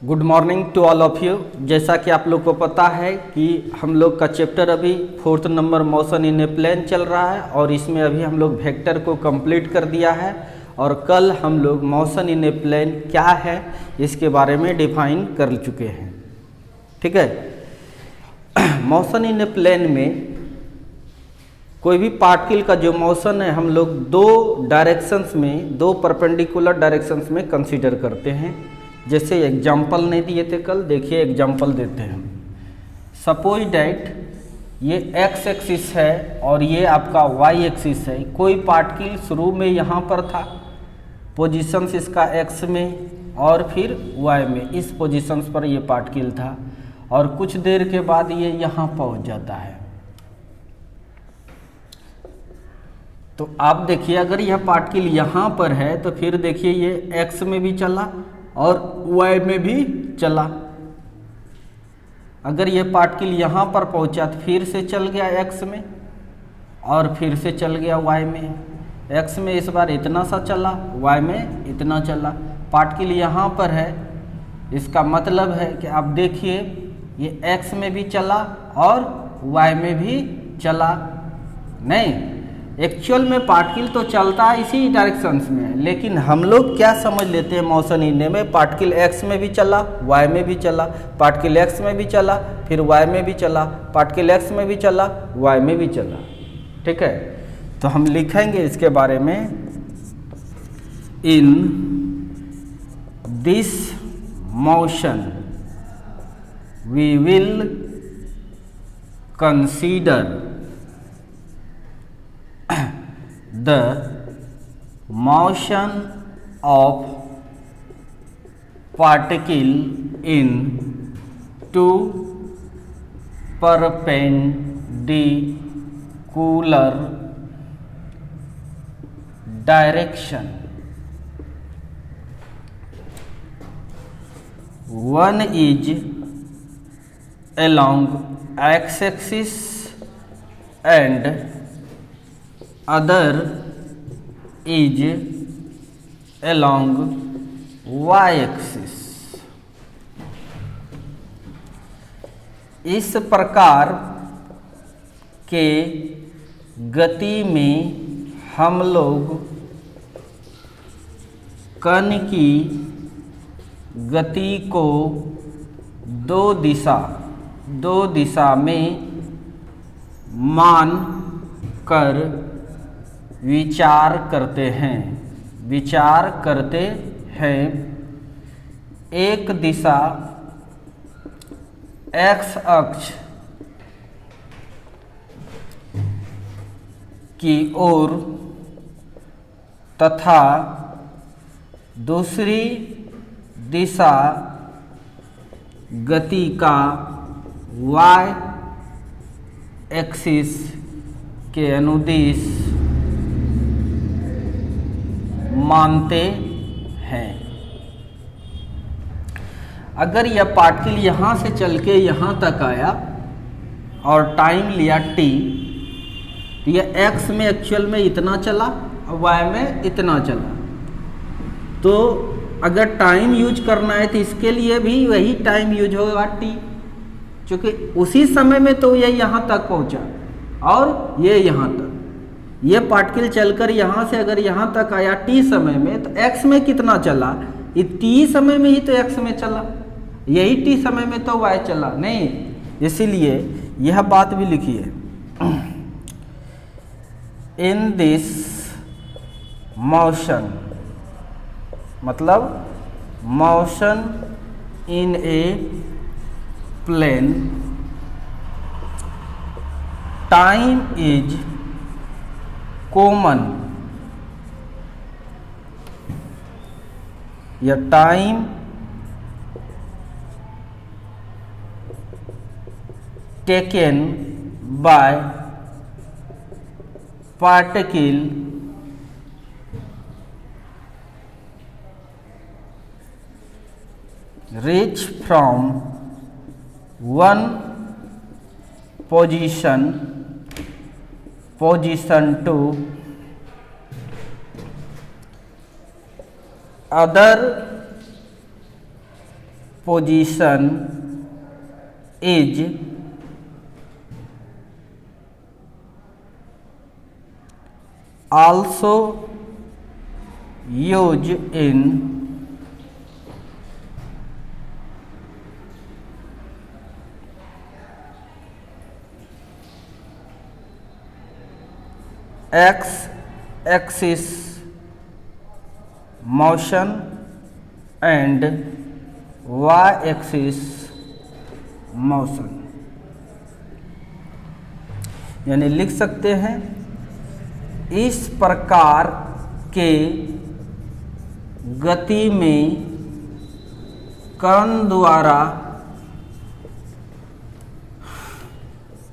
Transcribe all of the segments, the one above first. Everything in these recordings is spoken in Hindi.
Good morning to all of you. जैसा कि आप लोग को पता है कि हम लोग का चैप्टर अभी 4th number motion in a plane चल रहा है और इसमें अभी हम लोग वेक्टर को कंप्लीट कर दिया है और कल हम लोग मोशन इन ए प्लेन क्या है इसके बारे में डिफाइन कर चुके हैं। ठीक है। मोशन इन ए प्लेन में कोई भी पार्टिकल का जो मोशन है हम लोग दो डायरेक्शंस में, दो परपेंडिकुलर डायरेक्शंस में कंसीडर करते हैं। जैसे एग्जाम्पल नहीं दिए थे कल, देखिए एग्जाम्पल देते हैं। सपोज डैट ये एक्स एक्सिस है और ये आपका वाई एक्सिस है। कोई पार्टिकल शुरू में यहाँ पर था, पोजीशंस इसका एक्स में और फिर वाई में, इस पोजीशंस पर ये पार्टिकल था और कुछ देर के बाद ये यहाँ पहुँच जाता है। तो आप देखिए अगर यह पार्टिकल यहाँ पर है तो फिर देखिए ये एक्स में भी चला और वाई में भी चला। अगर ये पार्टिकल यहाँ पर पहुँचा तो फिर से चल गया एक्स में और फिर से चल गया वाई में। एक्स में इस बार इतना सा चला, वाई में इतना चला। पार्टिकल यहाँ पर है, इसका मतलब है कि आप देखिए ये एक्स में भी चला और वाई में भी चला। नहीं, एक्चुअल में पार्टिकल तो चलता है इसी डायरेक्शंस में, लेकिन हम लोग क्या समझ लेते हैं मोशन इन में, पार्टिकल एक्स में भी चला, वाई में भी चला, पार्टिकल एक्स में भी चला, फिर वाई में भी चला, पार्टिकल एक्स में भी चला, वाई में भी चला। ठीक है, तो हम लिखेंगे इसके बारे में, in this motion we will consider the motion of particle in two perpendicular direction. One is along x-axis and other is along y-axis. इस प्रकार के गति में हम लोग कण की गति को दो दिशा में मान कर विचार करते हैं। एक दिशा एक्स अक्ष की ओर तथा दूसरी दिशा गति का वाई एक्सिस के अनुदिश मानते हैं। अगर यह पार्टिकल यहाँ से चल के यहाँ तक आया और टाइम लिया t, तो यह x में एक्चुअल में इतना चला और y में इतना चला। तो अगर टाइम यूज करना है तो इसके लिए भी वही टाइम यूज होगा t, क्योंकि उसी समय में तो ये यहाँ तक पहुँचा और ये यहाँ तक। ये पार्टिकल चलकर यहाँ से अगर यहाँ तक आया t समय में तो x में कितना चला, ये t समय में ही तो x में चला, यही t समय में तो y चला नहीं। इसीलिए यह बात भी लिखिए, इन दिस मोशन, मतलब motion in a plane, time is common, या time taken by particle reach from one position to other position is also used in x-axis motion and y-axis motion, यानी लिख सकते हैं इस प्रकार के गति में कण द्वारा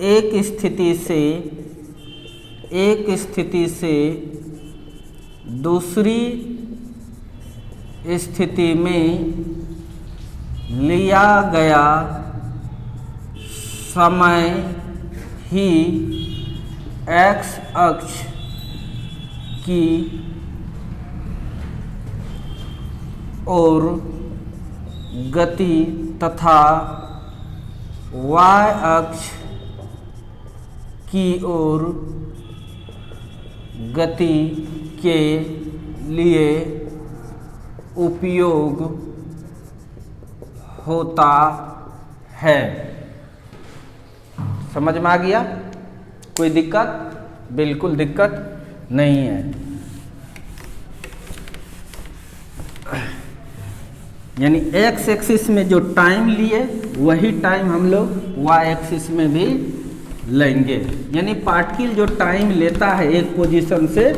एक स्थिति से दूसरी स्थिति में लिया गया समय ही x अक्ष की ओर गति तथा y अक्ष की ओर गति के लिए उपयोग होता है। समझ में आ गया? कोई दिक्कत? बिल्कुल दिक्कत नहीं है। यानी एक्स एक्सिस में जो टाइम लिए वही टाइम हम लोग वाई एक्सिस में भी लेंगे। यानी पार्टिकल जो टाइम लेता है एक पोजीशन से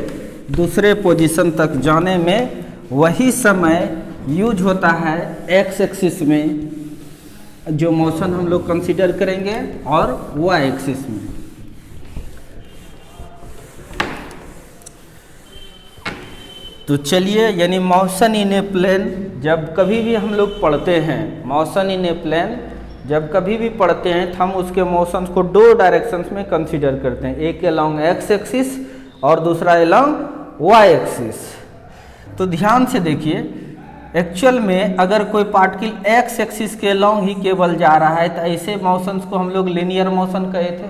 दूसरे पोजीशन तक जाने में, वही समय यूज होता है एक्स एक्सिस में जो मोशन हम लोग कंसीडर करेंगे और वाई एक्सिस में। तो चलिए, यानी मोशन इन ए प्लेन जब कभी भी हम लोग पढ़ते हैं, मोशन इन ए प्लेन जब कभी भी पढ़ते हैं तो हम उसके मोशंस को दो डायरेक्शंस में कंसीडर करते हैं, एक अलोंग एक्स एक्सिस और दूसरा अलोंग वाई एक्सिस। तो ध्यान से देखिए, एक्चुअल में अगर कोई पार्टिकल एक्स एक्सिस के अलोंग ही केवल जा रहा है तो ऐसे मोशंस को हम लोग लीनियर मोशन कहे थे,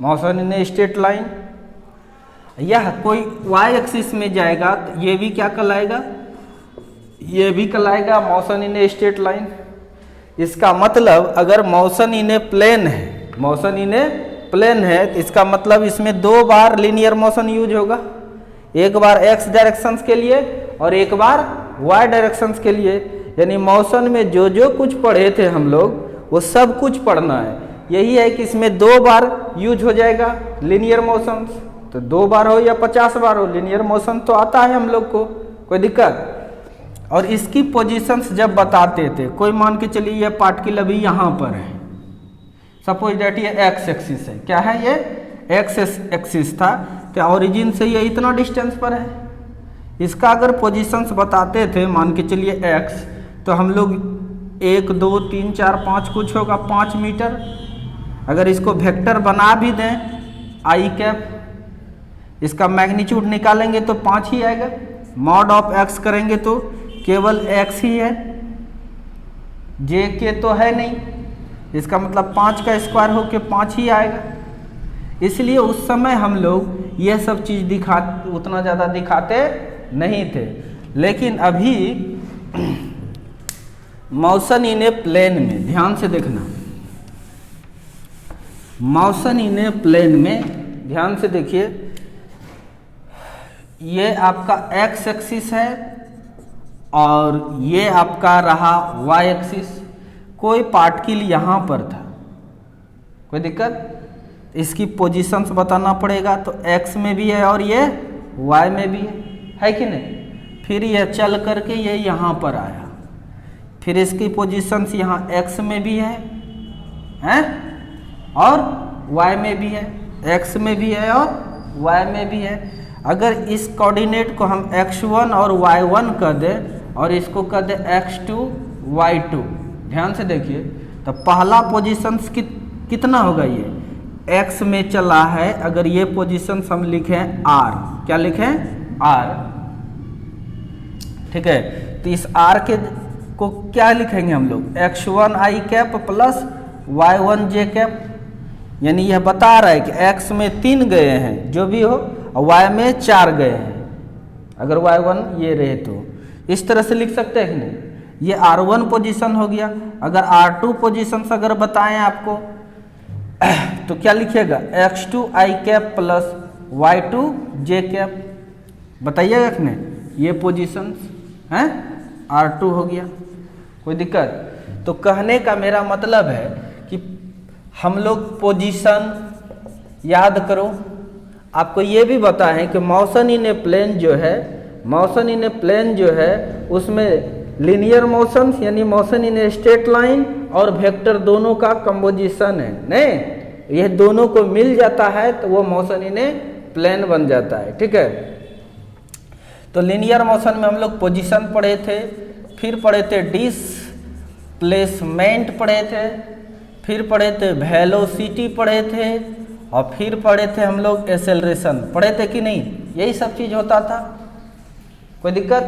motion in a straight line. यह कोई वाई एक्सिस में जाएगा तो ये भी क्या कहलाएगा? ये भी कहलाएगा motion in a straight line. इसका मतलब अगर मोशन इन ए प्लेन है, मोशन इन ए प्लेन है तो इसका मतलब इसमें दो बार लीनियर मोशन यूज होगा, एक बार एक्स डायरेक्शंस के लिए और एक बार वाई डायरेक्शंस के लिए। यानी मोशन में जो जो कुछ पढ़े थे हम लोग वो सब कुछ पढ़ना है। यही है कि इसमें दो बार यूज हो जाएगा लीनियर मोशन, तो 2 बार हो या 50 बार हो, लीनियर मोशन तो आता है हम लोग को, कोई दिक्कत। और इसकी पोजीशंस जब बताते थे, कोई मान के चलिए ये पार्टिकल अभी यहाँ पर है, सपोज दैट ये एक्स एक्सिस है, क्या है ये एक्स एक्सिस था, क्या ओरिजिन से ये इतना डिस्टेंस पर है। इसका अगर पोजीशंस बताते थे मान के चलिए एक्स, तो हम लोग 1 2 3 4 5 कुछ होगा 5 मीटर। अगर इसको वेक्टर बना भी दें आई कैप, इसका मैग्नीट्यूड निकालेंगे तो 5 ही आएगा। मॉड ऑफ एक्स करेंगे तो केवल एक्स ही है, जे के तो है नहीं, इसका मतलब 5 का स्क्वायर होके 5 ही आएगा। इसलिए उस समय हम लोग ये सब चीज़ उतना ज़्यादा दिखाते नहीं थे। लेकिन अभी मोशन इन ए प्लेन में ध्यान से देखना, मोशन इन ए प्लेन में ध्यान से देखिए, ये आपका एक्स एक्सिस है और ये आपका रहा वाई एक्सिस। कोई पार्टिकल यहाँ पर था, कोई दिक्कत? इसकी पोजीशंस बताना पड़ेगा, तो एक्स में भी है और ये वाई में भी है कि नहीं। फिर ये चल करके ये यहाँ पर आया, फिर इसकी पोजीशंस यहाँ एक्स में भी है और वाई में भी है, एक्स में भी है और वाई में भी है। अगर इस कोऑर्डिनेट को हम x1 और y1 कर दें और इसको कर दें x2 y2, ध्यान से देखिए, तो पहला पोजीशंस कितना होगा, ये x में चला है। अगर ये पोजीशंस हम लिखें r, क्या लिखें r, ठीक है। तो इस r के को क्या लिखेंगे हम लोग, x1 i cap plus y1 j cap, यानी यह बता रहा है कि x में 3 गए हैं जो भी हो और y में 4 गए हैं, अगर y1 ये रहे तो इस तरह से लिख सकते हैं कि नहीं। ये r1 पोजीशन हो गया। अगर r2 पोजीशन अगर बताएं आपको तो क्या लिखिएगा, x2 i cap plus y2 j cap, बताइएगा कि नहीं। ये पोजीशन हैं, r2 हो गया, कोई दिक्कत। तो कहने का मेरा मतलब है कि हम लोग पोजीशन याद करो। आपको ये भी बताएं कि मोशन इन ए प्लेन जो है, मोशन इन ए प्लेन जो है उसमें लीनियर मोशन यानी motion in a straight line और वेक्टर दोनों का कंपोजिशन है, नहीं यह दोनों को मिल जाता है तो वो मोशन इन ए प्लेन बन जाता है, ठीक है। तो लीनियर मोशन में हम लोग पोजीशन पढ़े थे, फिर पढ़े थे डिस्प्लेसमेंट पढ़े थे, फिर पढ़े थे वेलोसिटी पढ़े थे, और फिर पढ़े थे हम लोग एक्सेलरेशन पढ़े थे कि नहीं। यही सब चीज़ होता था, कोई दिक्कत।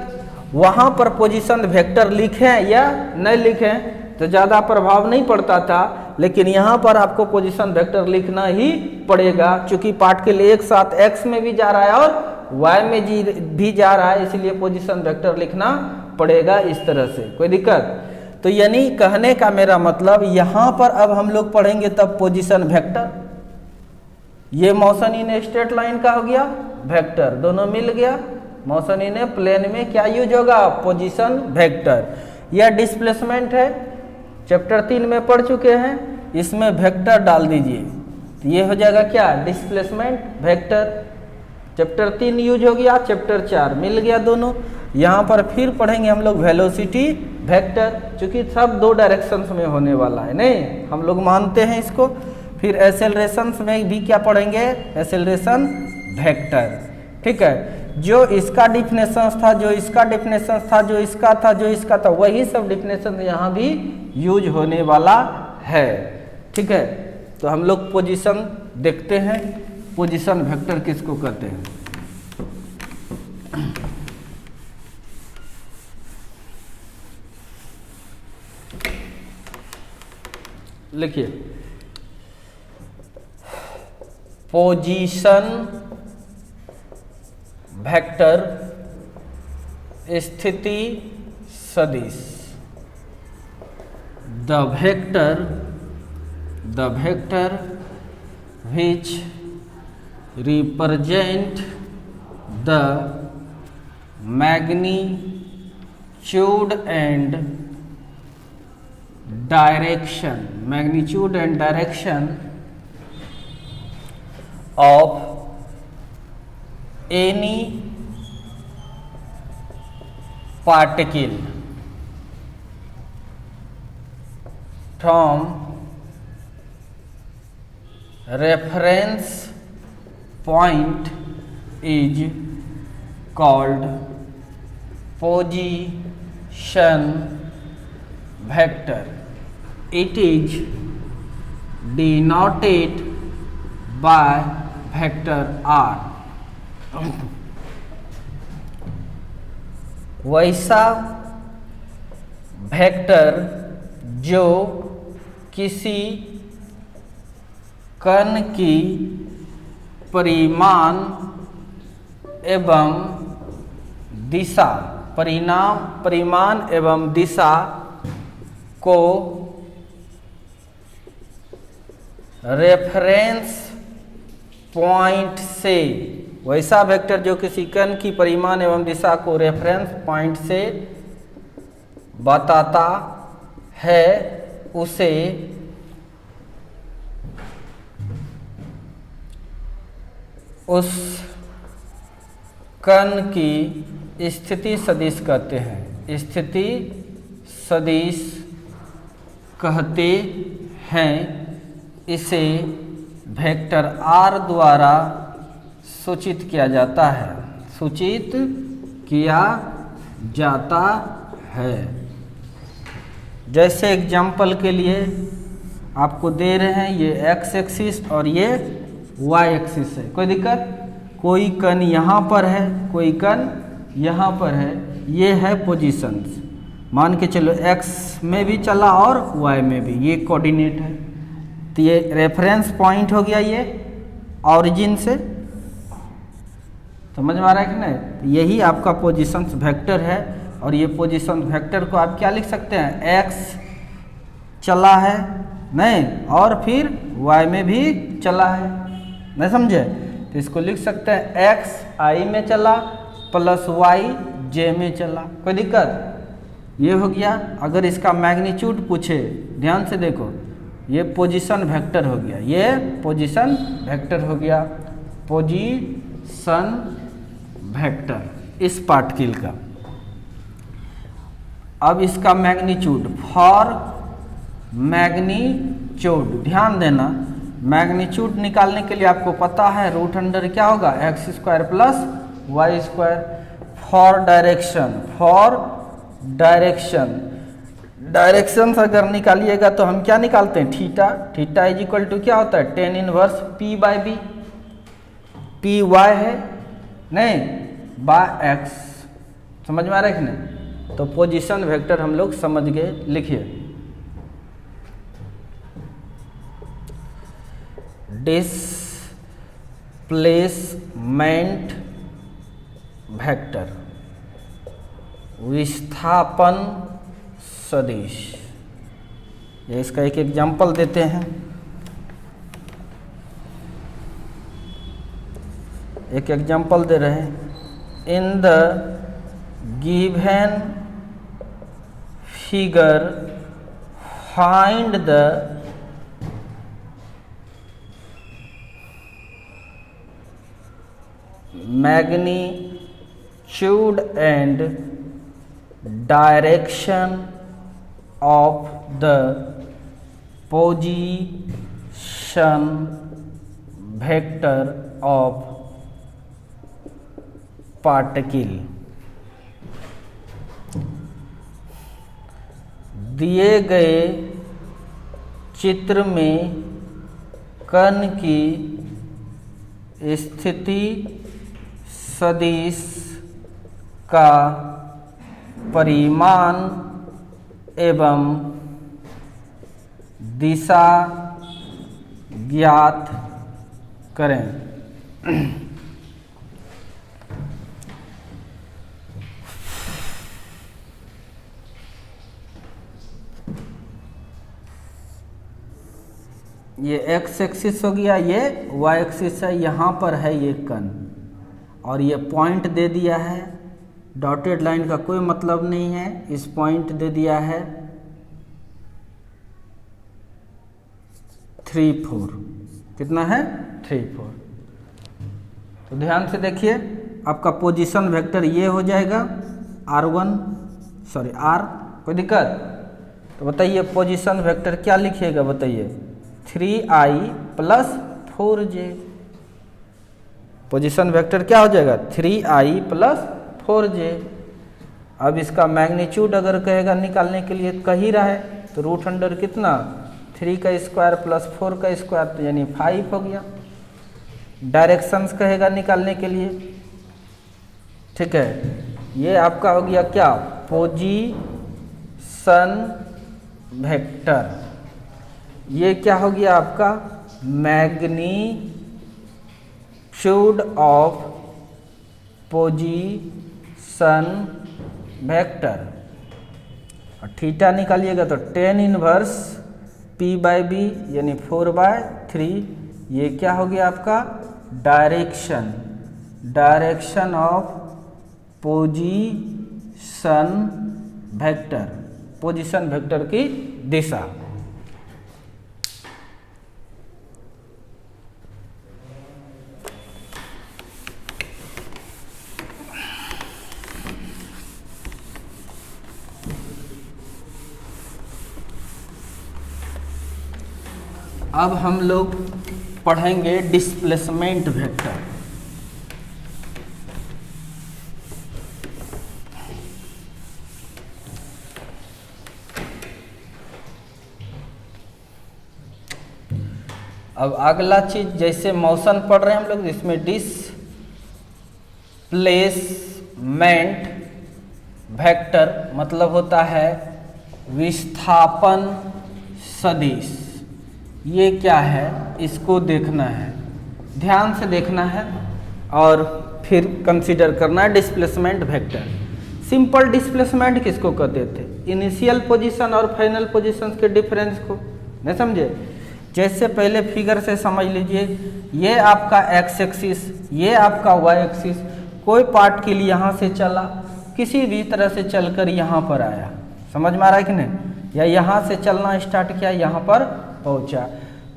वहाँ पर पोजीशन वेक्टर लिखें या नहीं लिखें तो ज़्यादा प्रभाव नहीं पड़ता था, लेकिन यहाँ पर आपको पोजीशन वेक्टर लिखना ही पड़ेगा, क्योंकि पार्ट के लिए एक साथ x में भी जा रहा है और y में भी जा रहा है, इसलिए पोजीशन वेक्टर लिखना पड़ेगा इस तरह से, कोई दिक्कत। तो यानी कहने का मेरा मतलब यहाँ पर अब हम लोग पढ़ेंगे तब पोजीशन वेक्टर। ये motion in a straight line का हो गया वेक्टर, दोनों मिल गया। मोशन इन ए प्लेन में क्या यूज होगा, पोजीशन वेक्टर। यह डिस्प्लेसमेंट है, चैप्टर 3 में पढ़ चुके हैं, इसमें वेक्टर डाल दीजिए तो ये हो जाएगा क्या, डिस्प्लेसमेंट वेक्टर। चैप्टर 3 यूज हो गया, चैप्टर 4 मिल गया दोनों। यहाँ पर फिर पढ़ेंगे हम लोग वेलोसिटी वेक्टर, चूंकि सब 2 डायरेक्शंस में होने वाला है, नहीं हम लोग मानते हैं इसको। फिर एक्सेलरेशन में भी क्या पढ़ेंगे, एक्सेलरेशन वेक्टर, ठीक है। जो इसका डिफिनेशन था, जो इसका डिफिनेशन था, जो इसका था, जो इसका था, वही सब डिफिनेशन यहाँ भी यूज होने वाला है, ठीक है। तो हम लोग पोजीशन देखते हैं, पोजीशन वेक्टर किसको कहते हैं। लिखिए, पोजीशन वेक्टर स्थिति सदिश। The vector which represent the magnitude and direction of any particle from reference point is called position vector. It is denoted by vector r. वैसा वेक्टर जो किसी कण की परिमाण एवं दिशा, परिमाण एवं दिशा को रेफरेंस पॉइंट से, वैसा वेक्टर जो किसी कण की परिमाण एवं दिशा को रेफरेंस पॉइंट से बताता है, उसे उस कण की स्थिति सदिश कहते हैं। स्थिति सदिश कहते हैं। इसे वेक्टर r द्वारा सूचित किया जाता है, सूचित किया जाता है। जैसे एग्जाम्पल के लिए आपको दे रहे हैं, ये x एक्सिस और ये y एक्सिस है, कोई दिक्कत। कोई कण यहाँ पर है, कोई कण यहाँ पर है, ये है पोजीशंस। मान के चलो x में भी चला और y में भी, ये कोऑर्डिनेट है। तो ये रेफरेंस पॉइंट हो गया, ये ऑरिजिन से, समझ में आ रहा है कि नहीं। तो यही आपका पोजीशन वेक्टर है। और ये पोजीशन वेक्टर को आप क्या लिख सकते हैं, x चला है नहीं और फिर y में भी चला है, नहीं समझे। तो इसको लिख सकते हैं x i में चला प्लस y j में चला, कोई दिक्कत। ये हो गया। अगर इसका मैग्नीट्यूड पूछे, ध्यान से देखो, ये पोजीशन वेक्टर हो गया, ये पोजीशन वेक्टर हो गया, पोजीशन वेक्टर इस पार्टिकल का। अब इसका मैग्नीट्यूड, फॉर मैग्नीट्यूड ध्यान देना, मैग्नीट्यूड निकालने के लिए आपको पता है रूट अंडर क्या होगा, X square plus Y square. For direction, for direction, direction अगर निकालिएगा तो हम क्या निकालते हैं, theta. Theta is equal to क्या होता है, tan inverse P by B, P Y है नहीं बाय एक्स, समझ में आ रहा है कि नहीं। तो पोजीशन वेक्टर हम लोग समझ गए, लिखिए डिस्प्लेसमेंट वेक्टर, विस्थापन सदिश। ये इसका एक एग्जाम्पल देते हैं। एक एग्जाम्पल दे रहे हैं, in the given figure find the magnitude and direction of the position vector of particle। दिए गए चित्र में कण की स्थिति सदिश का परिमाण एवं दिशा ज्ञात करें। ये एक्स एक्सिस हो गया, ये वाई एक्सिस है, यहाँ पर है ये कण और ये पॉइंट दे दिया है, डॉटेड लाइन का कोई मतलब नहीं है, इस पॉइंट दे दिया है 3 4, कितना है 3 4। तो ध्यान से देखिए, आपका पोजीशन वेक्टर ये हो जाएगा R1 सॉरी R, कोई दिक्कत। तो बताइए पोजीशन वेक्टर क्या लिखिएगा, बताइए 3i plus 4j। Position vector क्या हो जाएगा 3i प्लस 4j। अब इसका मैग्नीट्यूड अगर कहेगा निकालने के लिए, कह ही रहा है, तो रूट अंडर कितना 3 का स्क्वायर प्लस 4 का स्क्वायर, तो यानी 5 हो गया। डायरेक्शंस कहेगा निकालने के लिए, ठीक है। ये आपका हो गया क्या, पोजीशन वेक्टर। ये क्या हो गया आपका, मैग्नीट्यूड ऑफ पोजीशन वेक्टर। और थीटा निकालिएगा तो 10 इनवर्स P बाई बी यानी 4/3। ये क्या हो गया आपका, direction, direction of position vector, position vector की दिशा। अब हम लोग पढ़ेंगे डिस्प्लेसमेंट वेक्टर। अब अगला चीज, जैसे मोशन पढ़ रहे हैं हम लोग, इसमें डिस्प्लेसमेंट वेक्टर मतलब होता है विस्थापन सदिश। ये क्या है इसको देखना है, ध्यान से देखना है और फिर कंसीडर करना है डिस्प्लेसमेंट वेक्टर। सिंपल डिस्प्लेसमेंट किसको कहते थे? इनिशियल पोजीशन और फाइनल पोजीशन के डिफरेंस को, नहीं समझे? जैसे पहले फिगर से समझ लीजिए, ये आपका एक्स एक्सिस, ये आपका वाई एक्सिस, कोई पार्ट के लिए यहाँ से चला, किसी भी तरह से चलकर यहाँ पर आया, समझ में आ रहा है कि नहीं? या यहाँ से चलना स्टार्ट किया, यहाँ पर पहुँचा।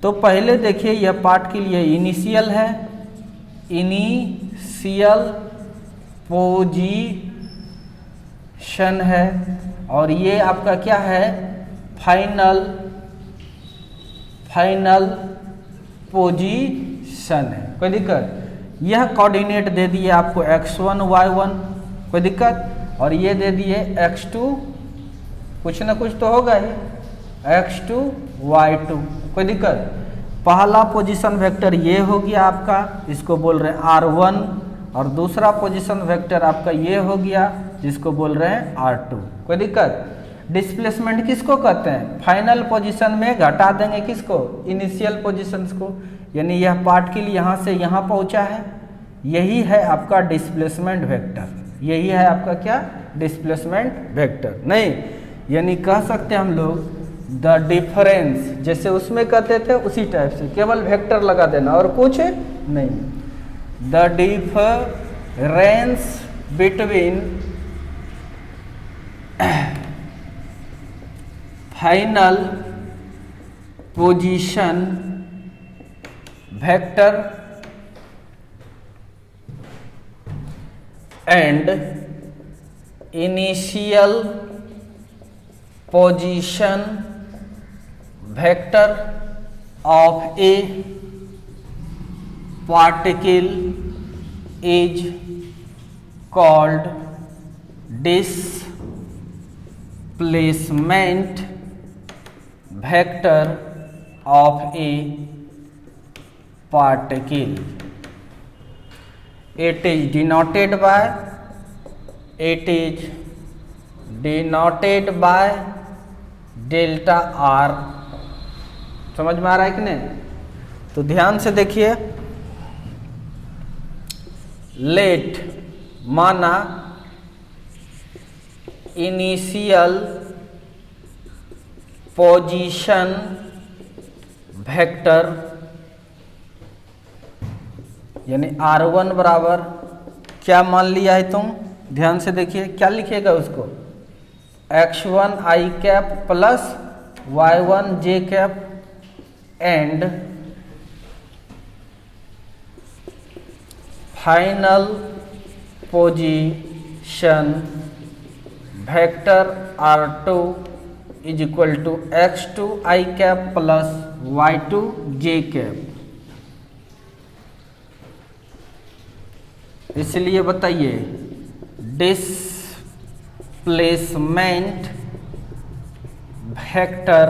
तो पहले देखिए यह पार्ट के लिए इनिशियल है, इनिशियल पोजीशन है, और ये आपका क्या है? फाइनल पोजीशन है। कोई दिक्कत? यह कोऑर्डिनेट दे दिए आपको x1 y1, कोई दिक्कत? और ये दे दिए x2, कुछ ना कुछ तो होगा ही, x2 y2, कोई दिक्कत? पहला पोजीशन वेक्टर ये हो गया आपका, इसको बोल रहे हैं r1, और दूसरा पोजीशन वेक्टर आपका ये हो गया जिसको बोल रहे हैं r2, कोई दिक्कत? डिस्प्लेसमेंट किसको कहते हैं? फाइनल पोजीशन में घटा देंगे किसको? इनिशियल पोजीशंस को। यानी यह पार्ट के लिए यहाँ से यहाँ पहुँचा है, यही है आपका डिस्प्लेसमेंट वेक्टर। यही है आपका क्या? Displacement vector. नहीं, यानी कह सकते हैं हम लोग द डिफरेंस, जैसे उसमें कहते थे उसी टाइप से, केवल वेक्टर लगा देना और कुछ नहीं। The difference between final position vector and initial position vector of a particle is called displacement vector of A particle. It is denoted by delta R. समझ में आ रहा है कि नहीं? तो ध्यान से देखिए, लेट माना इनिशियल पोजीशन वेक्टर, यानी r1 बराबर क्या मान लिया है तुम? ध्यान से देखिए, क्या लिखिएगा उसको? x1 i cap plus y1 j cap and final position vector r2 is equal to x2 i cap plus y2 j cap. इसलिए बताइए displacement vector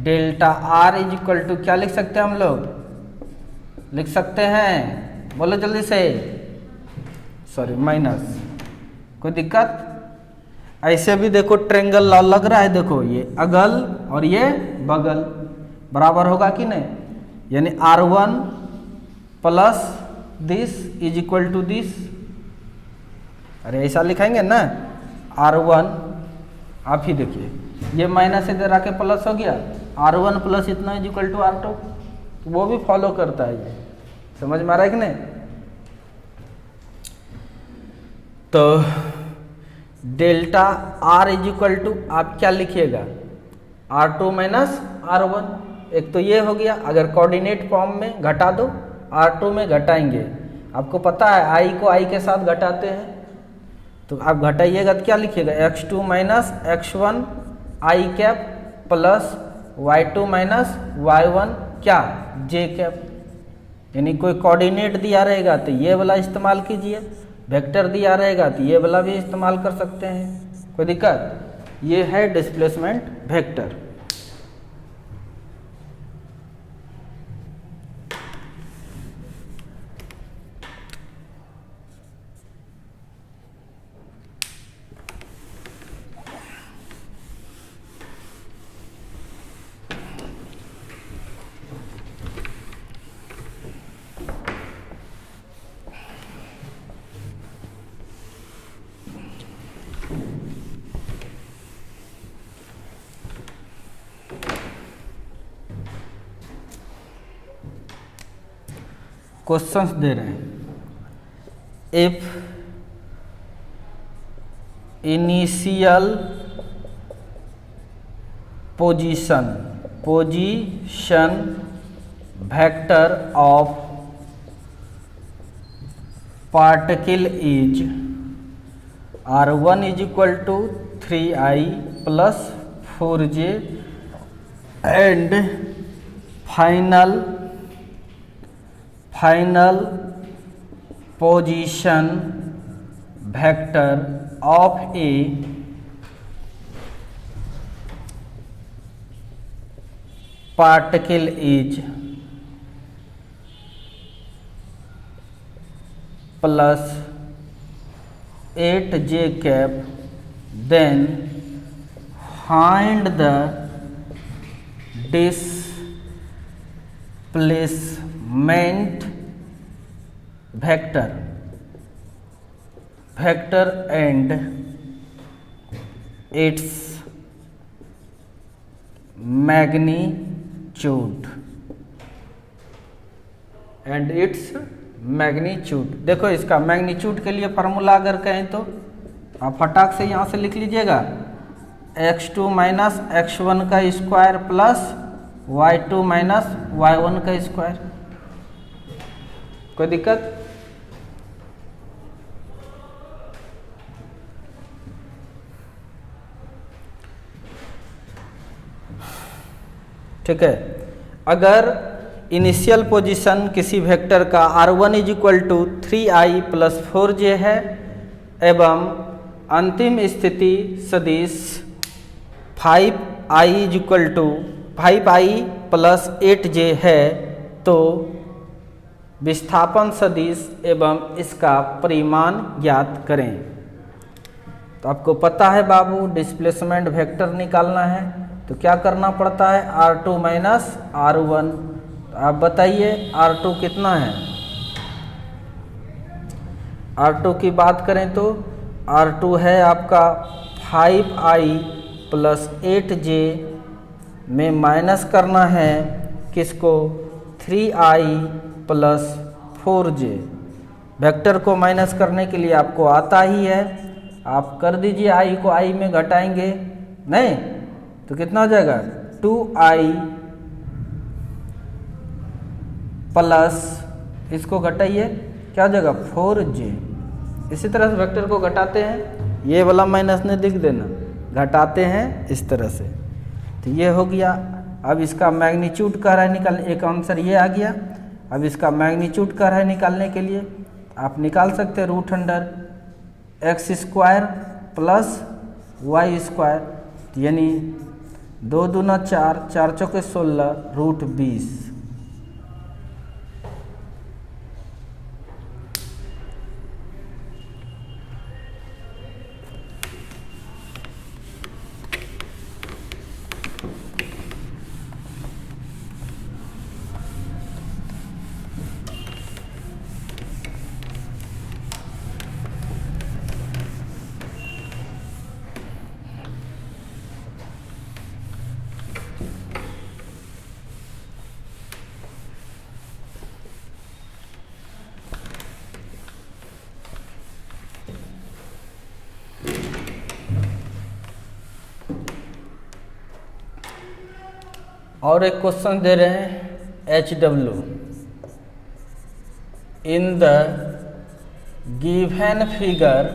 delta R is equal to क्या लिख सकते हैं हम लोग? लिख सकते हैं, बोलो जल्दी से, सॉरी माइनस। कोई दिक्कत? ऐसे भी देखो ट्रेंगल लॉ लग रहा है, देखो ये अगल और ये बगल बराबर होगा कि नहीं? यानी r1 plus this is equal to this. अरे ऐसा लिखाएंगे ना, r1, आप ही देखिए, ये माइनस इधर आके प्लस हो गया, r1 प्लस इतना इज इक्वल टू r2, तो वो भी फॉलो करता है ये। समझ में आ रहा है कि नहीं? तो delta r is equal to आप क्या लिखिएगा? r2 minus r1। एक तो ये हो गया, अगर कोऑर्डिनेट फॉर्म में घटा दो, r2 में घटाएंगे, आपको पता है i को i के साथ घटाते हैं, तो आप घटाइएगा तो क्या लिखिएगा? x2 minus x1 i cap plus y2 minus y1 क्या? j cap. यानी कोई कोऑर्डिनेट दिया रहेगा तो ये वाला इस्तेमाल कीजिए, वेक्टर दिया रहेगा तो ये वाला भी इस्तेमाल कर सकते हैं, कोई दिक्कत? ये है डिस्प्लेसमेंट वेक्टर। क्वेश्चंस दे रहे हैं। If initial position vector of particle is r1 is equal to 3i plus 4j and final position vector of a particle is plus 8j cap, then find the displacement vector and its magnitude. देखो इसका मैग्नीट्यूड के लिए फार्मूला अगर कहें तो आप फटाक से यहाँ से लिख लीजिएगा, x2 माइनस x1 का square plus y2 minus y1 का स्क्वायर। कोई दिक्कत? ठीक है। अगर इनिशियल पोजीशन किसी वेक्टर का r1 is equal to 3i plus 4j है एवं अंतिम स्थिति सदिश 5i is equal to 5i plus 8j है, तो विस्थापन सदिश एवं इसका परिमाण ज्ञात करें। तो आपको पता है बाबू डिस्प्लेसमेंट वेक्टर निकालना है तो क्या करना पड़ता है, r2 माइनस r1। आप बताइए r2 कितना है? r2 की बात करें तो r2 है आपका 5i प्लस 8j में माइनस करना है किसको, 3i प्लस 4j। वेक्टर को माइनस करने के लिए आपको आता ही है, आप कर दीजिए, i को i में घटाएंगे नहीं तो कितना हो जाएगा, 2i प्लस इसको घटाइए क्या हो जाएगा, 4j। इसी तरह से वेक्टर को घटाते हैं, ये वाला माइनस नहीं दिख देना, घटाते हैं इस तरह से। तो ये हो गया। अब इसका मैग्नीट्यूड कह रहा है निकालने, एक आंसर ये आ गया। अब इसका मैग्नीट्यूड कह रहा है निकालने के लिए आप निकाल सकते हैं √x square plus y square, यानी 2 दूना 4, 4 चौके 16, √20। और एक क्वेश्चन दे रहे हैं, HW in the given figure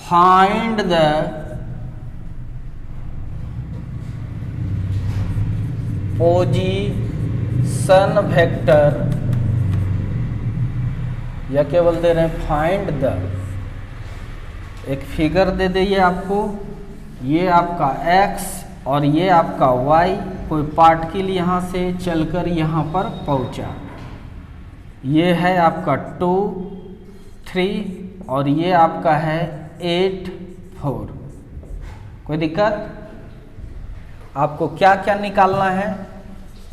find the position vector, या केवल दे रहे हैं फाइंड द। एक फिगर दे दिए आपको, ये आपका x और ये आपका y, कोई पार्टिकल यहाँ से चलकर यहाँ पर पहुँचा। ये है आपका 2, 3 और ये आपका है 8, 4। कोई दिक्कत? आपको क्या क्या निकालना है,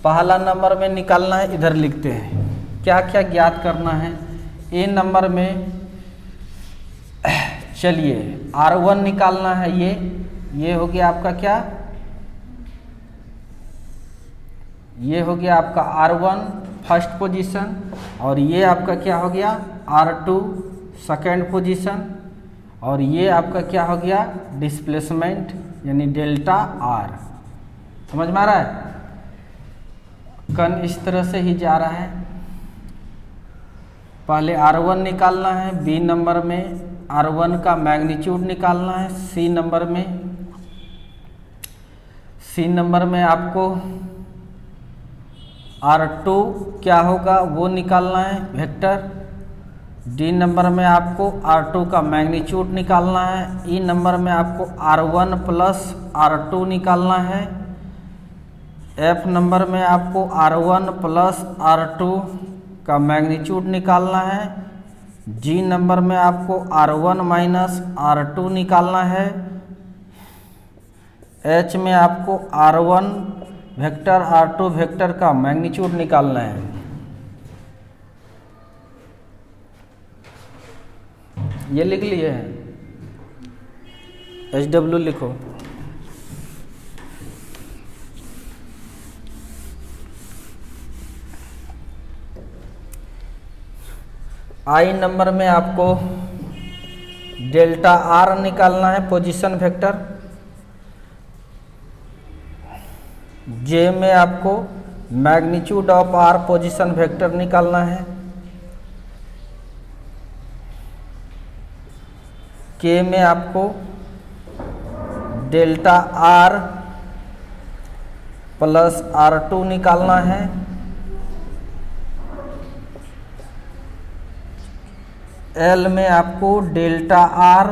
पहला नंबर में निकालना है, इधर लिखते हैं क्या क्या ज्ञात करना है। ए नंबर में चलिए R1 निकालना है, ये हो गया आपका क्या, ये हो गया आपका R1 फर्स्ट पोजीशन, और ये आपका क्या हो गया R2 सेकेंड पोजीशन, और ये आपका क्या हो गया डिस्प्लेसमेंट यानी डेल्टा R। समझ में आ रहा है? कण इस तरह से ही जा रहा है। पहले R1 निकालना है, B नंबर में R1 का मैग्नीट्यूड निकालना है, C नंबर में आपको R2 क्या होगा वो निकालना है वेक्टर। D नंबर में आपको R2 का मैग्नीट्यूड निकालना है। E नंबर में आपको R1 प्लस R2 निकालना है। F नंबर में आपको R1 प्लस R2 का मैग्नीट्यूड निकालना है। G नंबर में आपको R1 माइनस R2 निकालना है। H में आपको R1 वेक्टर R2 वेक्टर का मैग्नीट्यूड निकालना है। ये लिख लिए हैं, HW लिखो। I नंबर में आपको डेल्टा R निकालना है पोजीशन वेक्टर। J में आपको magnitude of R position vector निकालना है। K में आपको डेल्टा R प्लस R2 निकालना है। L में आपको डेल्टा R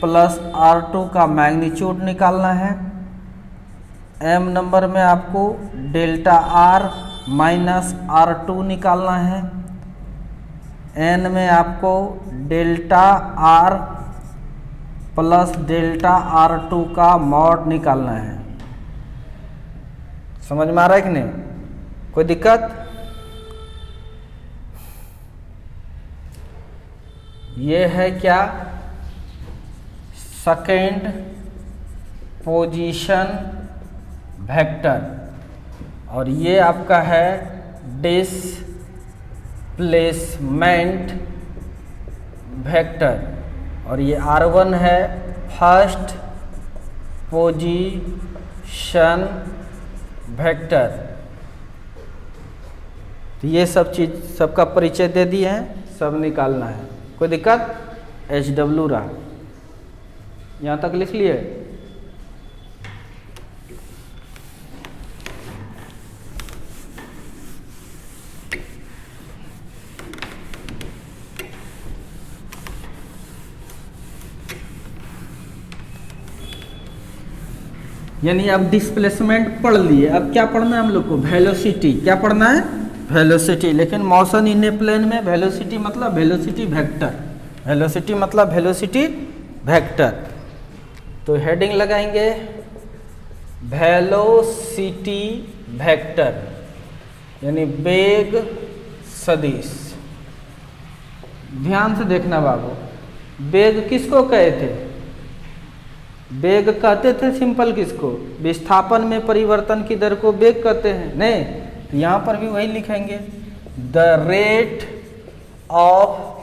प्लस R2 का मैग्नीट्यूड निकालना है। M नंबर में आपको डेल्टा R माइनस R2 निकालना है। N में आपको delta R plus delta R2 का मॉड निकालना है। समझ में आ रहा है कि नहीं? कोई दिक्कत? ये है क्या सेकेंड पोजीशन वेक्टर, और ये आपका है डिस्प्लेसमेंट वेक्टर, और ये R1 है फर्स्ट पोजीशन वेक्टर। तो ये सब चीज़ सबका परिचय दे दिए हैं, सब निकालना है। कोई दिक्कत? HW रहा, यहाँ तक लिख लिए। यानी अब डिस्प्लेसमेंट पढ़ लिए, अब क्या पढ़ना है हम लोग को? वेलोसिटी। क्या पढ़ना है? वेलोसिटी। लेकिन मोशन इन ए प्लेन में वेलोसिटी मतलब वेलोसिटी वेक्टर, वेलोसिटी मतलब वेलोसिटी वेक्टर। तो हेडिंग लगाएंगे वेलोसिटी वेक्टर यानी वेग सदिश। ध्यान से देखना बाबू, वेग किसको कहे थे? वेग कहते थे सिंपल किसको? विस्थापन में परिवर्तन की दर को वेग कहते हैं, नहीं? तो यहाँ पर भी वही लिखेंगे, the rate of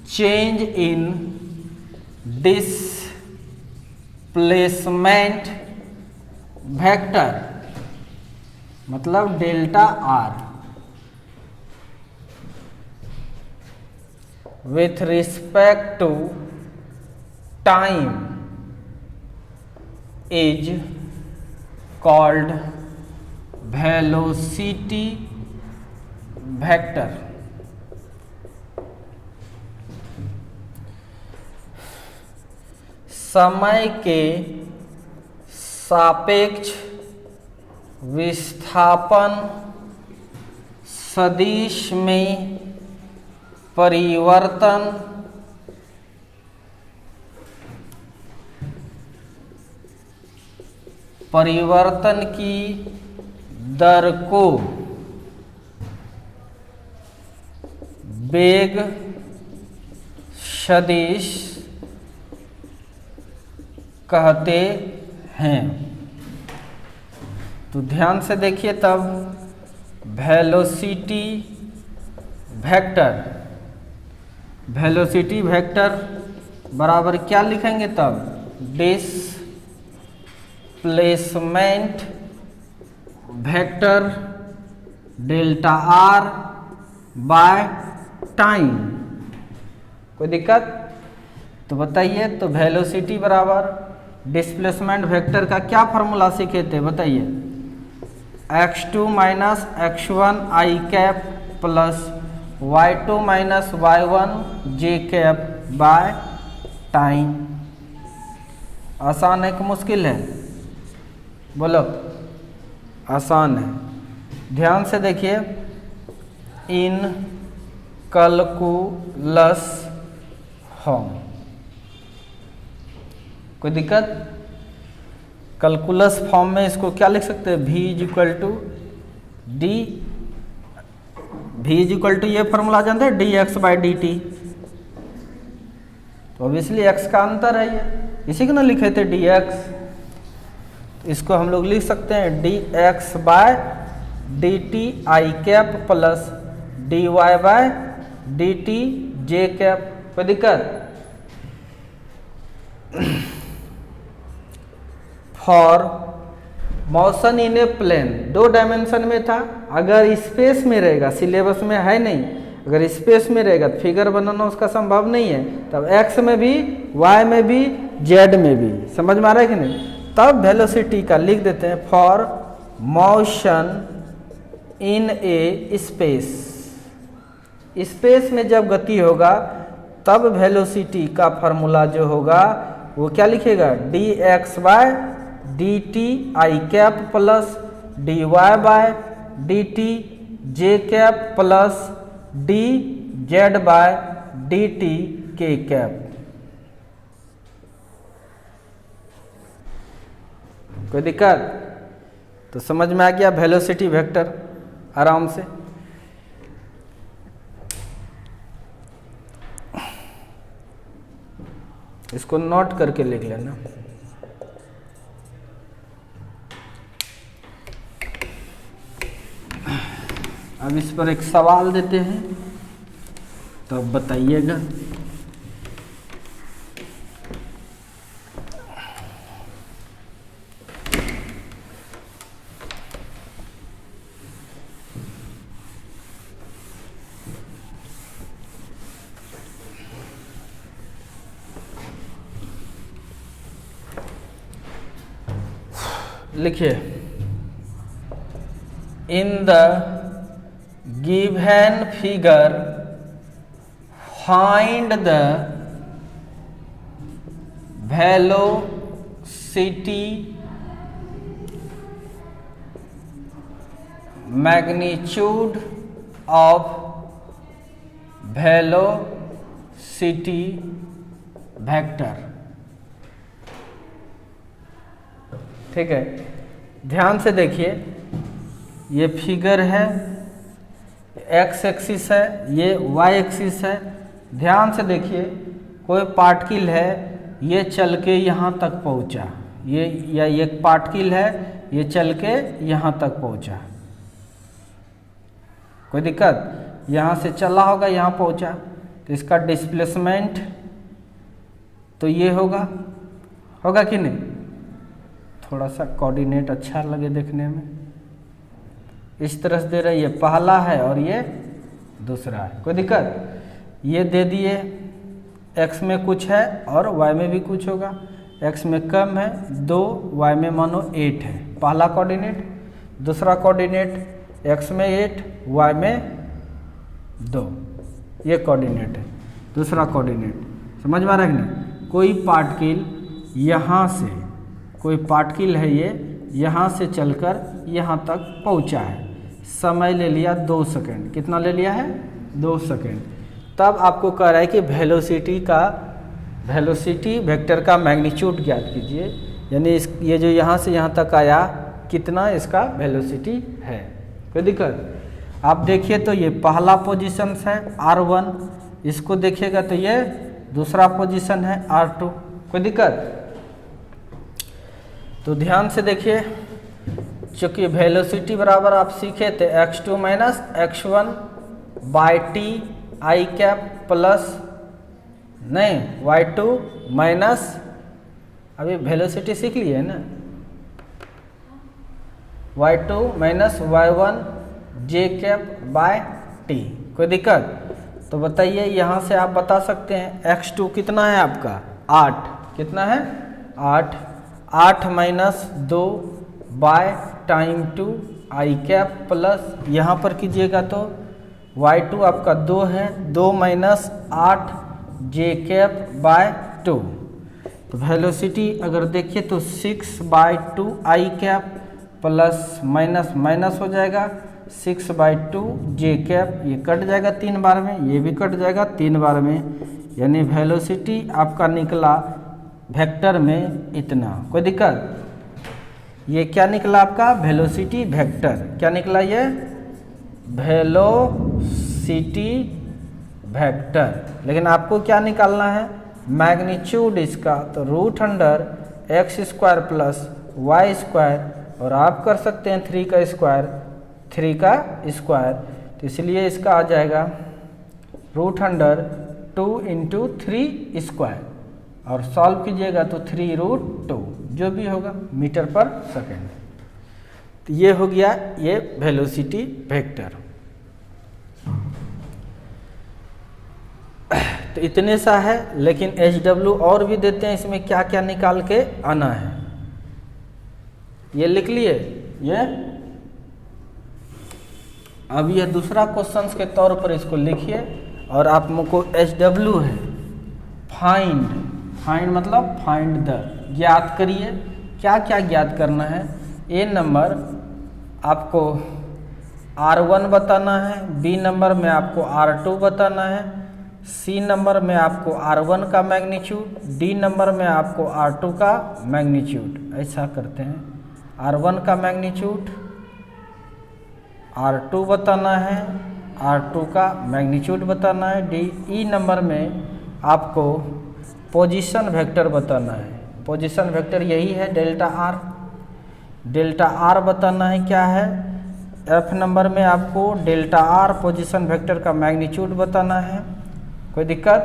change in displacement vector मतलब delta R with respect to time is called velocity vector। समय के सापेक्ष विस्थापन सदिश में परिवर्तन की दर को वेग सदिश कहते हैं। तो ध्यान से देखिए, तब वेलोसिटी वेक्टर बराबर क्या लिखेंगे तब, displacement vector delta are by time. कोई दिक्कत तो बताइए। तो वेलोसिटी बराबर डिस्प्लेसमेंट वेक्टर का क्या फॉर्मूला सीखे थे बताइए, x2 minus x1 I cap plus y2 minus y1 J cap by time. आसान है कि मुश्किल है, बोलो। आसान है। ध्यान से देखिए, इन कैलकुलस फॉर्म, कोई दिक्कत? कैलकुलस फॉर्म में इसको क्या लिख सकते हैं, v is equal to D, v is equal to ये फॉर्मूला जानते हैं, D X by D T. तो ऑब्वियसली x का अंतर है, ये इसी को ना लिखे थे डी एक्स। इसको हम लोग लिख सकते हैं D X by D T I cap plus D Y by D T J cap. कोई दिक्कत? For motion in a plane, 2 dimension में था। अगर स्पेस में रहेगा, सिलेबस में है नहीं, अगर स्पेस में रहेगा तो फिगर बनाना उसका संभव नहीं है। तब x में भी, y में भी, z में भी, समझ में आ रहा है कि नहीं? तब वेलोसिटी का लिख देते हैं for motion in A space. Space में जब गति होगा तब वेलोसिटी का फॉर्मूला जो होगा वो क्या लिखेगा, D X by D T I cap plus D Y by D T J cap plus D Z by D T K cap. कोई दिक्कत? तो समझ में आ गया वेलोसिटी वेक्टर आराम से। इसको नोट करके लिख लेना। अब इस पर एक सवाल देते हैं, तो अब बताइएगा। लिखिए, in the given figure find the velocity magnitude of velocity vector. ठीक है, ध्यान से देखिए, ये फिगर है, x एक्सिस है, ये y एक्सिस है। ध्यान से देखिए, कोई पार्टिकल है, ये चल के यहाँ तक पहुँचा, ये या एक पार्टिकल है, ये चल के यहाँ तक पहुँचा। कोई दिक्कत? यहाँ से चला होगा, यहाँ पहुँचा, तो इसका डिस्प्लेसमेंट तो ये होगा कि नहीं? थोड़ा सा कोऑर्डिनेट अच्छा लगे देखने में, इस तरह से दे रहा है, ये पहला है और ये दूसरा है। कोई दिक्कत? ये दे दिए, x में कुछ है और y में भी कुछ होगा। x में कम है 2, y में मानो 8 है, पहला कोऑर्डिनेट। दूसरा कोऑर्डिनेट x में 8, y में 2, ये कोऑर्डिनेट है, दूसरा कोऑर्डिनेट। समझ में आ रहा है कि नहीं? कोई पार्टिकल यहाँ से, कोई पार्टिकल है, ये यहाँ से चलकर यहाँ तक पहुँचा है, समय ले लिया 2 सेकंड। कितना ले लिया है? 2 सेकंड। तब आपको कह रहा है कि वेलोसिटी वेक्टर का मैग्नीट्यूड ज्ञात कीजिए, यानी ये जो यहाँ से यहाँ तक आया, कितना इसका वेलोसिटी है। कोई दिक्कत? आप देखिए तो ये पहला पोजीशन है R1, इसको देखिएगा तो ये दूसरा पोजीशन है R2। कोई दिक्कत? तो ध्यान से देखिए, चूँकि वेलोसिटी बराबर आप सीखे थे x2 minus x1 by T I cap plus नहीं y2 माइनस, अभी वेलोसिटी सीख लिए है ना, y2 minus y1 J cap by T. कोई दिक्कत? तो बताइए यहाँ से आप बता सकते हैं x2 कितना है आपका 8, कितना है 8, 8 minus 2 by time 2 I cap plus यहाँ पर कीजिएगा तो y2 आपका 2 है, 2 माइनस 8 जे कैप बाय 2। तो वेलोसिटी अगर देखिए तो 6 by 2 I cap plus minus minus हो जाएगा 6 बाई 2 जे कैप, ये कट जाएगा 3 बार में, ये भी कट जाएगा 3 बार में, यानी वेलोसिटी आपका निकला वेक्टर में इतना। कोई दिक्कत? ये क्या निकला आपका वेलोसिटी वेक्टर, क्या निकला ये वेलोसिटी वेक्टर। लेकिन आपको क्या निकालना है मैग्नीट्यूड इसका, तो root under X square plus Y square, और आप कर सकते हैं 3 का स्क्वायर, 3 का स्क्वायर, तो इसलिए इसका आ जाएगा रूट अंडर 2 इंटू 3 स्क्वायर, और सॉल्व कीजिएगा तो 3 रूट 2 जो भी होगा मीटर पर सेकेंड। तो ये हो गया ये वेलोसिटी वेक्टर। तो इतने सा है, लेकिन HW और भी देते हैं, इसमें क्या क्या निकाल के आना है ये लिख लिए ये। अब ये दूसरा क्वेश्चन के तौर पर इसको लिखिए, और आप मुझको HW है फाइंड, फाइंड मतलब फाइंड द, ज्ञात करिए। क्या क्या ज्ञात करना है? ए नंबर आपको R1 बताना है, बी नंबर में आपको R2 बताना है, सी नंबर में आपको R1 का मैग्नीट्यूड, डी नंबर में आपको R2 का मैग्नीट्यूड। ऐसा करते हैं, R1 का मैग्नीट्यूड R2 बताना है, R2 का मैग्नीट्यूड बताना है, डी ई नंबर में आपको पोजीशन वेक्टर बताना है। पोजीशन वेक्टर यही है डेल्टा आर, डेल्टा आर बताना है क्या है। एफ नंबर में आपको डेल्टा आर पोजीशन वेक्टर का मैग्नीट्यूड बताना है। कोई दिक्कत?